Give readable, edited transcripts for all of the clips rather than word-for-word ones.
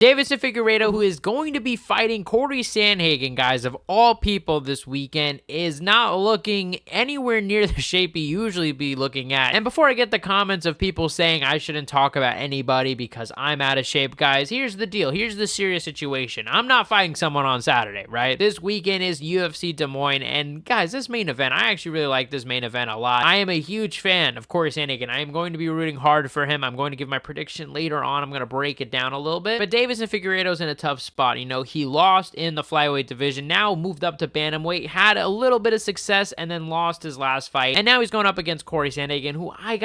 Deiveson Figueiredo, who is going to be fighting Cory Sandhagen, guys, of all people this weekend, is not looking anywhere near the shape he usually be looking at. And before I get the comments of people saying I shouldn't talk about anybody because I'm out of shape, guys, here's the deal. Here's the serious situation. I'm not fighting someone on Saturday, right? This weekend is UFC Des Moines, and guys, this main event, I actually really like this main event a lot. I am a huge fan of Cory Sandhagen. I am going to be rooting hard for him. I'm going to give my prediction later on. I'm going to break it down a little bit. But Deiveson Figueiredo's in a tough spot. You know, he lost in the flyweight division, now moved up to bantamweight, had a little bit of success, and then lost his last fight. And now he's going up against Cory Sandhagen, who I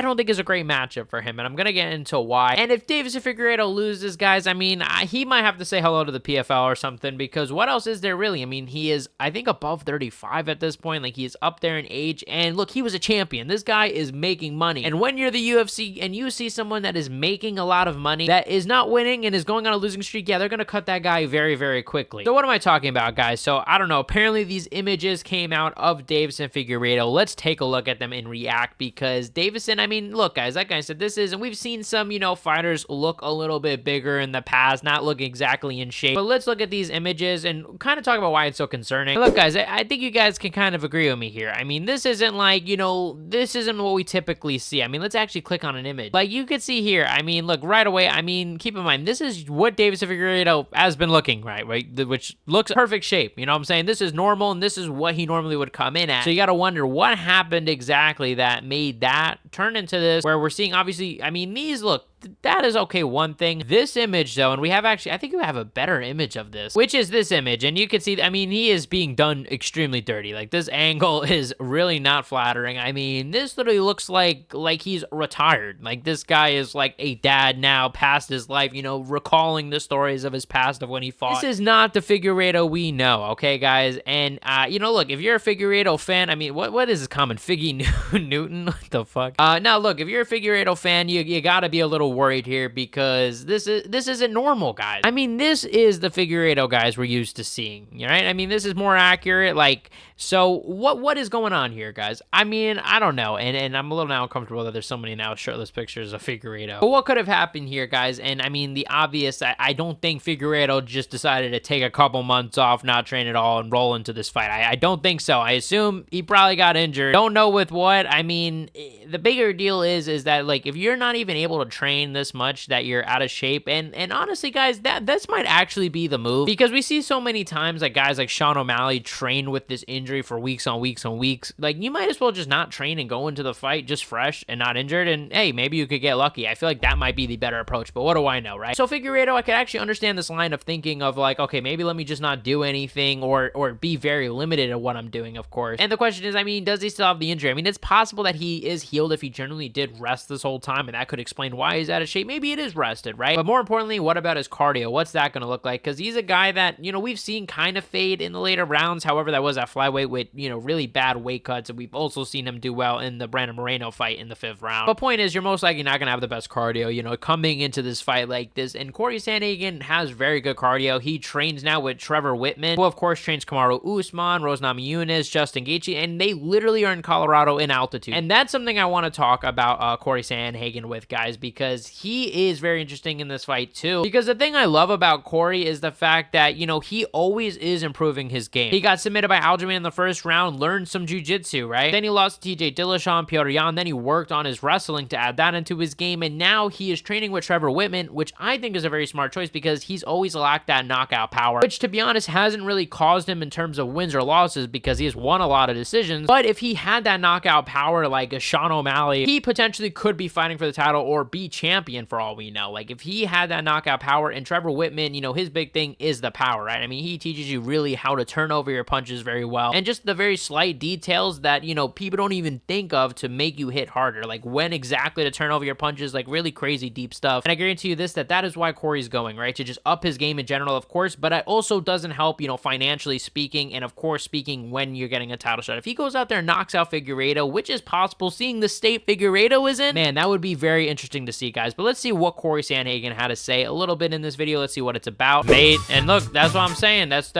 don't think is a great matchup for him, and I'm going to get into why. And if Deiveson Figueiredo loses, guys, I mean, he might have to say hello to the PFL or something, because what else is there really? I mean, he is, I think, above 35 at this point. Like, he is up there in age, and look, he was a champion. This guy is making money. And when you're the UFC and you see someone that is making a lot of money, that is not winning and is going on a losing streak, yeah, they're going to cut that guy very, very quickly. So what am I talking about, guys? So I don't know. Apparently these images came out of Deiveson Figueiredo. Let's take a look at them and react, because Deiveson, I mean, look, guys, like I said, this is, and we've seen some, you know, fighters look a little bit bigger in the past, not look exactly in shape. But let's look at these images and kind of talk about why it's so concerning. Look, guys, I think you guys can kind of agree with me here. I mean, this isn't like, you know, this isn't what we typically see. I mean, let's actually click on an image. Like you could see here, I mean, look, right away, I mean, keep in mind, this is what Deiveson Figueiredo has been looking, right? Which looks perfect shape. You know what I'm saying? This is normal, and this is what he normally would come in at. So you got to wonder what happened exactly that made that turn into this, where we're seeing, obviously, I mean, these look, that is okay, one thing. This image, though, and we have actually, I think we have a better image of this, which is this image, and you can see, I mean, he is being done extremely dirty. Like, this angle is really not flattering. I mean, this literally looks like he's retired. Like, this guy is like a dad now, past his life, you know, recalling the stories of his past of when he fought. This is not the Figueiredo we know, okay, guys? And, you know, look, if you're a Figueiredo fan, I mean, what is this common? Figgy Newton? What the fuck? Now, look, if you're a Figueiredo fan, you gotta be a little worried here, because this isn't normal, guys. I mean, this is the Figueiredo, guys, we're used to seeing, right? I mean, this is more accurate. Like, so what is going on here, guys? I mean, I don't know, and I'm a little now uncomfortable that there's so many now shirtless pictures of Figueiredo. But what could have happened here, guys? And I mean, the obvious, I don't think Figueiredo just decided to take a couple months off, not train at all, and roll into this fight. I don't think so. I assume he probably got injured. Don't know with what. I mean, the bigger deal is that, like, if you're not even able to train this much, that you're out of shape, and honestly, guys, this might actually be the move, because we see so many times like guys like Sean O'Malley train with this injury for weeks on weeks on weeks. Like, you might as well just not train and go into the fight just fresh and not injured, and hey, maybe you could get lucky. I feel like that might be the better approach, but what do I know, right? So Figueiredo, I could actually understand this line of thinking of like, okay, maybe let me just not do anything, or be very limited at what I'm doing, of course. And the question is, I mean, does he still have the injury? I mean, it's possible that he is healed if he generally did rest this whole time, and that could explain why he's out of shape. Maybe it is rested, right? But more importantly, what about his cardio? What's that going to look like? Because he's a guy that, you know, we've seen kind of fade in the later rounds. However, that was at flyweight with, you know, really bad weight cuts, and we've also seen him do well in the Brandon Moreno fight in the 5th round. But point is, you're most likely not going to have the best cardio, you know, coming into this fight like this. And Cory Sandhagen has very good cardio. He trains now with Trevor Whitman, who of course trains Kamaru Usman, Rose Namajunas, Justin Gaethje, and they literally are in Colorado in altitude. And that's something I want to talk about Cory Sandhagen with, guys, because he is very interesting in this fight too. Because the thing I love about Cory is the fact that, you know, he always is improving his game. He got submitted by Aljamain in the 1st round, learned some jiu-jitsu, right? Then he lost to TJ Dillashaw, Petr Yan, then he worked on his wrestling to add that into his game, and now he is training with Trevor Whitman, which I think is a very smart choice, because he's always lacked that knockout power, which, to be honest, hasn't really caused him in terms of wins or losses, because he has won a lot of decisions. But if he had that knockout power like a Sean O'Malley, he potentially could be fighting for the title or be champion for all we know. Like, if he had that knockout power, and Trevor Whitman, you know, his big thing is the power, right? I mean, he teaches you really how to turn over your punches very well, and just the very slight details that, you know, people don't even think of to make you hit harder, like when exactly to turn over your punches, like really crazy deep stuff. And I guarantee you this, that is why Cory's going, right? To just up his game in general, of course, but it also doesn't help, you know, financially speaking, and of course speaking when you're getting a title shot. If he goes out there and knocks out Figueiredo, which is possible, seeing the state Figueiredo is in, man, that would be very interesting to see, guys. But let's see what Cory Sandhagen had to say a little bit in this video. Let's see what it's about, mate. And look, that's what I'm saying. That's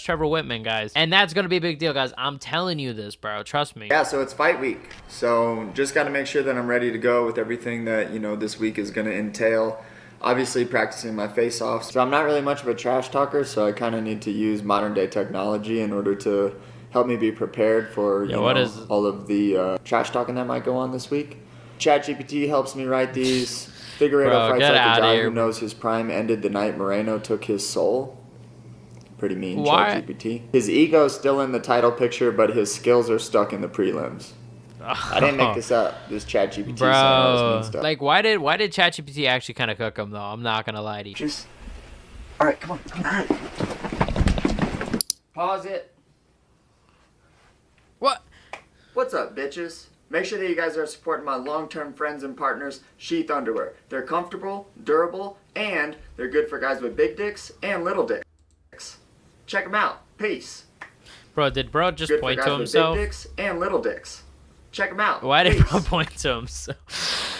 Trevor Whitman, guys, and that's gonna be a big deal, guys. I'm telling you this, bro. Trust me. Yeah, so it's fight week, so just got to make sure that I'm ready to go with everything that, you know, this week is going to entail. obviously practicing my face-offs. So I'm not really much of a trash talker, so I kind of need to use modern-day technology in order to help me be prepared for all of the trash talking that might go on this week. ChatGPT helps me write these. Figueiredo fights like a guy who knows his prime ended the night Moreno took his soul. Pretty mean, ChatGPT. His ego's still in the title picture, but his skills are stuck in the prelims. I didn't make this up. This ChatGPT saying all this mean stuff. Like, why did ChatGPT actually kind of cook him though? I'm not gonna lie to you. All right, come on. Pause it. What? What's up, bitches? Make sure that you guys are supporting my long-term friends and partners, Sheath Underwear. They're comfortable, durable, and they're good for guys with big dicks and little dicks. Check them out. Peace. Bro, did bro just good point for guys to himself? With big dicks and little dicks. Check them out. Why did bro point to himself?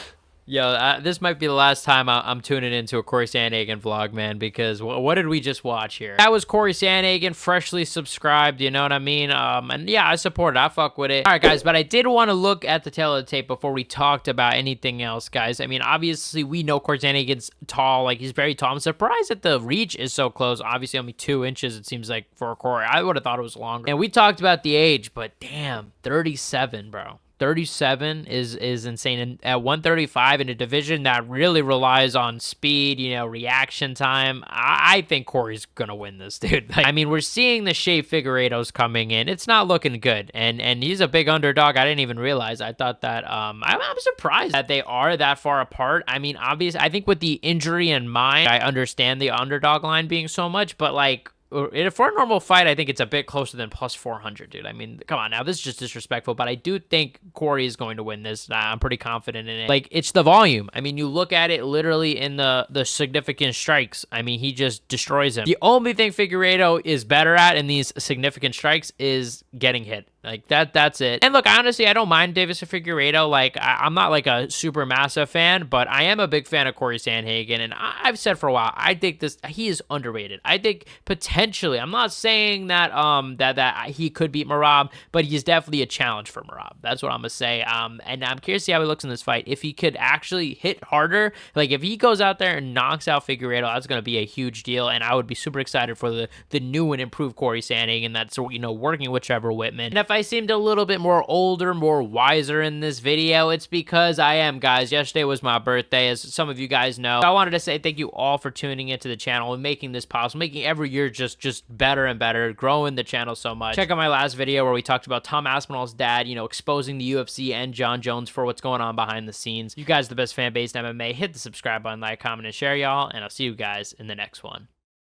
Yo, this might be the last time I'm tuning into a Cory Sandhagen vlog, man, because what did we just watch here? That was Cory Sandhagen, freshly subscribed, you know what I mean? And yeah, I support it. I fuck with it. All right, guys, but I did want to look at the tail of the tape before we talked about anything else, guys. I mean, obviously, we know Cory Sandhagen's tall. Like, he's very tall. I'm surprised that the reach is so close. Obviously, only 2 inches, it seems like, for Cory. I would have thought it was longer. And we talked about the age, but damn, 37, bro. 37 is insane. And at 135 in a division that really relies on speed, you know, reaction time, I think Cory's gonna win this, dude. Like, I mean, we're seeing the Shea Figueiredos coming in. It's not looking good, and he's a big underdog. I didn't even realize. I thought that I'm surprised that they are that far apart. I mean, obviously, I think with the injury in mind, I understand the underdog line being so much, but like, for a normal fight, I think it's a bit closer than plus 400, dude. I mean, come on now. This is just disrespectful, but I do think Cory is going to win this. I'm pretty confident in it. Like, it's the volume. I mean, you look at it literally in the significant strikes. I mean, he just destroys him. The only thing Figueiredo is better at in these significant strikes is getting hit. Like, that's it. And look, honestly, I don't mind Deiveson Figueiredo. Like, I'm not like a super massive fan, but I am a big fan of Cory Sandhagen. And I've said for a while, I think he is underrated. I think potentially, I'm not saying that that he could beat Merab, but he's definitely a challenge for Merab. That's what I'm gonna say. And I'm curious to see how he looks in this fight. If he could actually hit harder, like if he goes out there and knocks out Figueiredo, that's gonna be a huge deal. And I would be super excited for the new and improved Cory Sandhagen that's, you know, working with Trevor Whitman. And if I seemed a little bit more older, more wiser in this video, it's because I am, guys. Yesterday was my birthday, as some of you guys know. So I wanted to say thank you all for tuning into the channel and making this possible, making every year just better and better, growing the channel so much. Check out my last video where we talked about Tom Aspinall's dad, you know, exposing the UFC and John Jones for what's going on behind the scenes. You guys are the best fan base in MMA. Hit the subscribe button, like, comment, and share, y'all, and I'll see you guys in the next one.